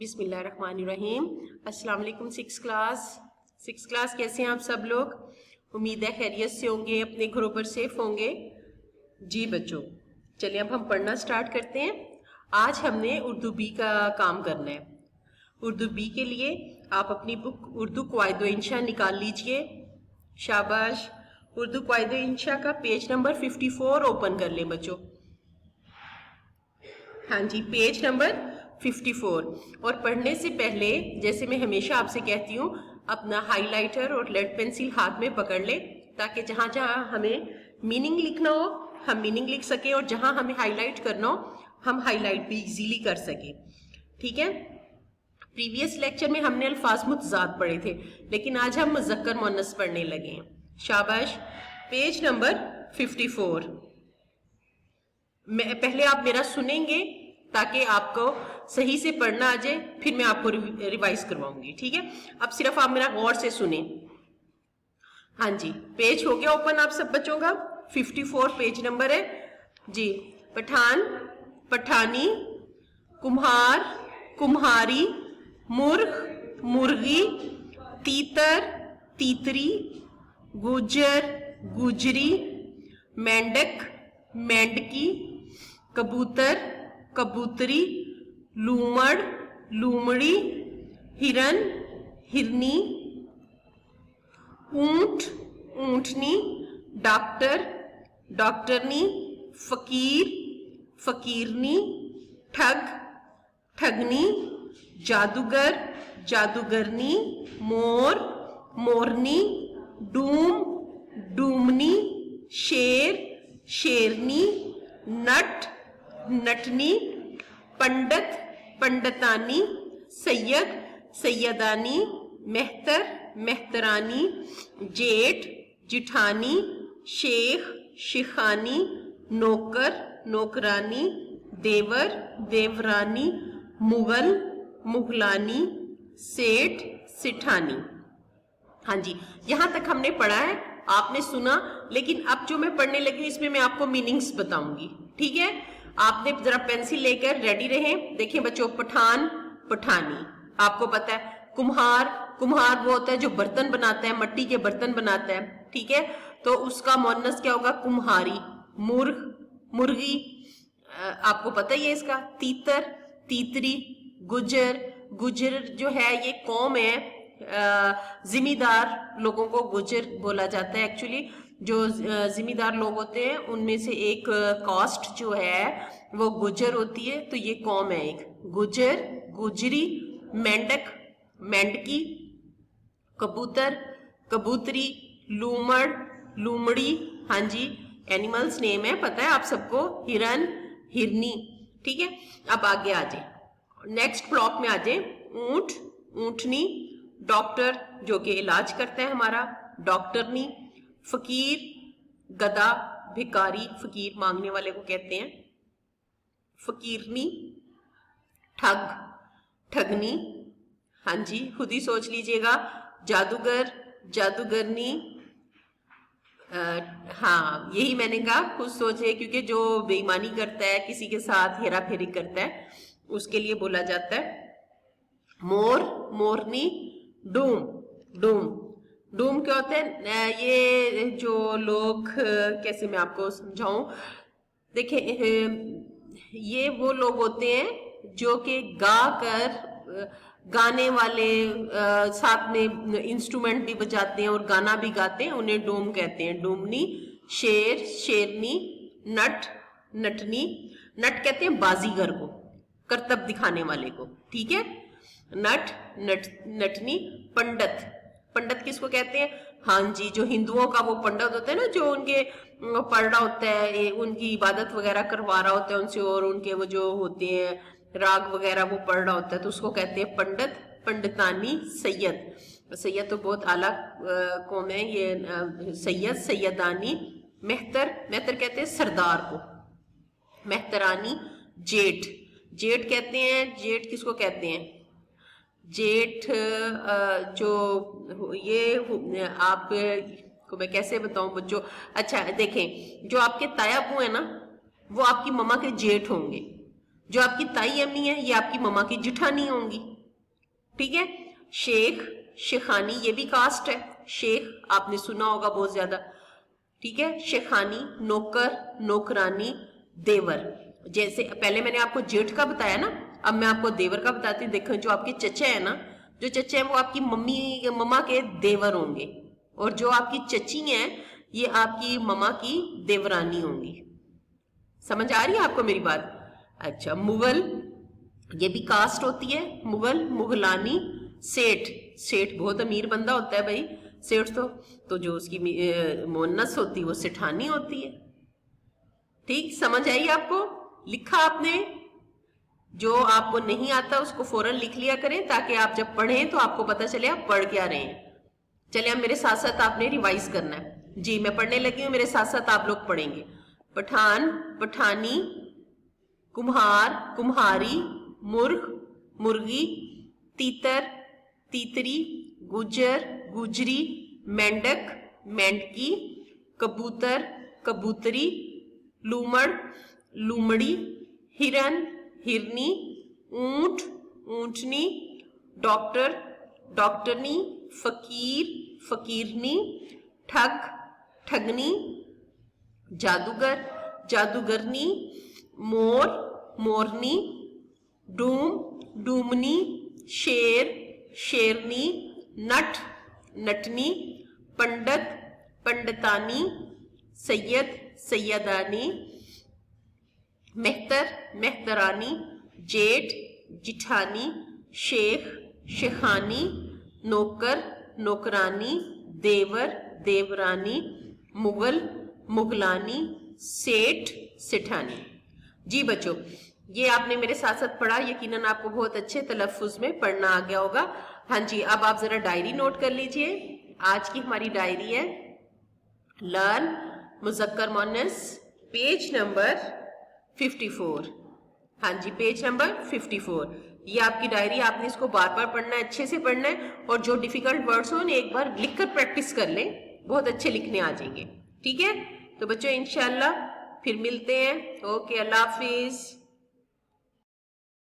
बिस्मिल्लाहिर्रहमानिर्रहीम। अस्सलाम वालेकुम सिक्स क्लास कैसे हैं आप सब लोग? उम्मीद है खैरियत से होंगे, अपने घरों पर सेफ होंगे। जी बच्चों, चलिए अब हम पढ़ना स्टार्ट करते हैं। आज हमने उर्दू बी का काम करना है। उर्दू बी के लिए आप अपनी बुक उर्दू क़वाइद व इंशा निकाल लीजिए। शाबाश। उर्दू क़वाइद व इंशा का पेज नंबर 54 ओपन कर लें बच्चों। हाँ जी, पेज नंबर 54। और पढ़ने से पहले जैसे मैं हमेशा आपसे कहती हूँ, अपना हाइलाइटर और लेड पेंसिल हाथ में पकड़ ले, ताकि जहां जहां हमें मीनिंग लिखना हो हम मीनिंग लिख सके, और जहां हमें हाईलाइट करना हो हम हाईलाइट भी इजीली कर सके। ठीक है। प्रीवियस लेक्चर में हमने अल्फाज मुतज़ाद पढ़े थे, लेकिन आज हम मुज़क्कर मुअन्नस पढ़ने लगे हैं। शाबाश। Page number 54। पहले आप मेरा सुनेंगे ताकि आपको सही से पढ़ना आ जाए, फिर मैं आपको रिवाइज करवाऊंगी। ठीक है। अब सिर्फ आप मेरा गौर से सुने। हाँ जी, पेज हो गया ओपन आप सब बच्चों का। 54 पेज नंबर है जी। पठान, पठानी, कुम्हार, कुम्हारी, मुर्ग, मुर्गी, तीतर, तीतरी, गुजर, गुजरी, मेंढक, मेंढकी, कबूतर, कबूतरी, लूमड़, लूमड़ी, हिरन, हिरनी, ऊंट, ऊंटनी, डॉक्टर, डॉक्टरनी, फकीर, फकीरनी, ठग, ठगनी, जादूगर, जादूगरनी, मोर, मोरनी, डूम, डूमनी, शेर, शेरनी, नट, नटनी, पंडित, पंडितानी, सैयद, सैयदानी, मेहतर, मेहतरानी, जेठ, जिठानी, शेख, शेखानी, नौकर, नौकरानी, देवर, देवरानी, मुगल, मुगलानी, सेठ, सेठानी। हाँ जी, यहां तक हमने पढ़ा है, आपने सुना। लेकिन अब जो मैं पढ़ने लगी इसमें मैं आपको मीनिंग्स बताऊंगी। ठीक है। आपने जरा पेंसिल लेकर रेडी रहें। देखिए बच्चों, पठान, पठानी आपको पता है। कुम्हार, कुम्हार वो होता है जो बर्तन बनाता है, मट्टी के बर्तन बनाता है। ठीक है। तो उसका मुअन्नस क्या होगा? कुम्हारी। मुर्ग, मुर्गी आपको पता ही है इसका। तीतर, तीतरी, गुजर, गुजर जो है ये कौम है, जिमीदार लोगों को गुजर बोला जाता है। एक्चुअली जो जिमीदार लोग होते हैं उनमें से एक कास्ट जो है वो गुजर होती है। तो ये कौम है एक। गुजर, गुजरी, मेंढक, मेंढकी, कबूतर, कबूतरी, लूमड़, लूमड़ी। हाँ जी, एनिमल्स नेम है, पता है आप सबको। हिरन, हिरनी। ठीक है। अब आगे आ जाए, नेक्स्ट ब्लॉक में आ जाए। ऊंट, ऊंटनी, डॉक्टर जो कि इलाज करता है हमारा, डॉक्टरनी, फकीर, गधा, भिखारी, फकीर मांगने वाले को कहते हैं, फकीरनी, ठग, ठगनी। हाँ जी, खुद ही सोच लीजिएगा। जादूगर, जादूगरनी। हाँ, यही मैंने कहा, खुद सोचे, क्योंकि जो बेईमानी करता है, किसी के साथ हेरा फेरी करता है, उसके लिए बोला जाता है। मोर, मोरनी, डूम, डूम, डूम क्या होता है? ये जो लोग, कैसे मैं आपको समझाऊं, देखिए ये वो लोग होते हैं जो कि गा कर, गाने वाले, साथ में इंस्ट्रूमेंट भी बजाते हैं और गाना भी गाते हैं, उन्हें डूम कहते हैं। डूमनी, शेर, शेरनी, नट, नटनी। नट कहते हैं बाजीगर को, करतब दिखाने वाले को। ठीक है। नट, नटनी। पंडित, पंडित किसको कहते हैं? हाँ जी, जो हिंदुओं का वो पंडित होता है ना, जो उनके पढ़ रहा होता है, उनकी इबादत वगैरह करवा रहा होता है उनसे, और उनके वो जो होते हैं राग वगैरह वो पढ़ रहा होता है, तो उसको कहते हैं पंडित, पंडितानी, सैयद। सैयद तो बहुत आला कौम है ये, सैयद, सैयदानी। मेहतर, मेहतर कहते हैं सरदार को। मेहतरानी, जेठ, जेठ कहते हैं। जेठ किसको कहते हैं? जेठ जो ये आप को मैं कैसे बताऊं बच्चों? अच्छा देखें, जो आपके ताया अबू है ना, वो आपकी मम्मा के जेठ होंगे। जो आपकी ताई अम्मी है ये आपकी मम्मा की जिठानी होंगी। ٹھیک ہے. شیخ, شیخانی, یہ بھی کاسٹ ہے. شیخ آپ نے سنا ہوگا بہت زیادہ, ٹھیک ہے. شیخانی, نوکر, نوکرانی, دیور. جیسے پہلے میں نے آپ کو جیٹھ کا بتایا نا, اب میں آپ کو دیور کا بتاتی ہوں. دیکھیں جو آپ کے چچا ہے نا, جو چچا ہیں وہ آپ کی مما کے دیور ہوں گے, اور جو آپ کی چچی ہیں یہ آپ کی مما کی دیورانی ہوں گی. سمجھ آ رہی ہے آپ کو میری بات؟ اچھا. مغل, یہ بھی کاسٹ ہوتی ہے. مغل, مغلانی, سیٹھ. سیٹھ بہت امیر بندہ ہوتا ہے بھائی. سیٹھ تو جو اس کی مونس ہوتی ہے وہ سیٹھانی ہوتی ہے. ٹھیک, سمجھ آئی آپ کو؟ لکھا آپ نے؟ جو آپ کو نہیں آتا اس کو فوراً لکھ لیا کریں تاکہ آپ جب پڑھیں تو آپ کو پتہ چلے آپ پڑھ کیا رہے ہیں. چلے اب میرے ساتھ ساتھ آپ نے ریوائز کرنا ہے. جی میں پڑھنے لگی ہوں, میرے ساتھ ساتھ آپ لوگ پڑھیں گے. پٹھان, پٹھانی, کمہار, کمہاری, مرغ, مرغی, تیتر, تیتری, گجر, گجری, مینڈک, مینڈکی, کبوتر, کبوتری, لومڑ, لومڑی, ہرن, ہرنی, اونٹ, اونٹنی, ڈاکٹر, ڈاکٹرنی, فقیر, فقیرنی, ٹھگ, ٹھگنی, جادوگر, جادوگرنی, مور, مورنی, ڈوم, ڈومنی, شیر, شیرنی, نٹ, نٹنی, پنڈت, پنڈتانی, سید, سیدانی, مہتر, مہترانی, جیٹھ, جٹھانی, شیخ, شیخانی, نوکر, نوکرانی, دیور, دیورانی, مغل, مغلانی, سیٹھ, سیٹھانی. جی بچوں یہ آپ نے میرے ساتھ ساتھ پڑھا, یقیناً آپ کو بہت اچھے تلفظ میں پڑھنا آ گیا ہوگا. ہاں جی اب آپ ذرا ڈائری نوٹ کر لیجئے. آج کی ہماری ڈائری ہے لرن مذکر مؤنث, پیج نمبر 54. ہاں جی پیج نمبر 54. یہ آپ کی ڈائری, آپ نے اس کو بار بار پڑھنا ہے, اچھے سے پڑھنا ہے, اور جو ڈیفیکلٹ ورڈز ہوں ایک بار لکھ کر پریکٹس کر لیں, بہت اچھے لکھنے آ جائیں گے. ٹھیک ہے, تو بچوں انشاءاللہ پھر ملتے ہیں. اوکے, اللہ حافظ.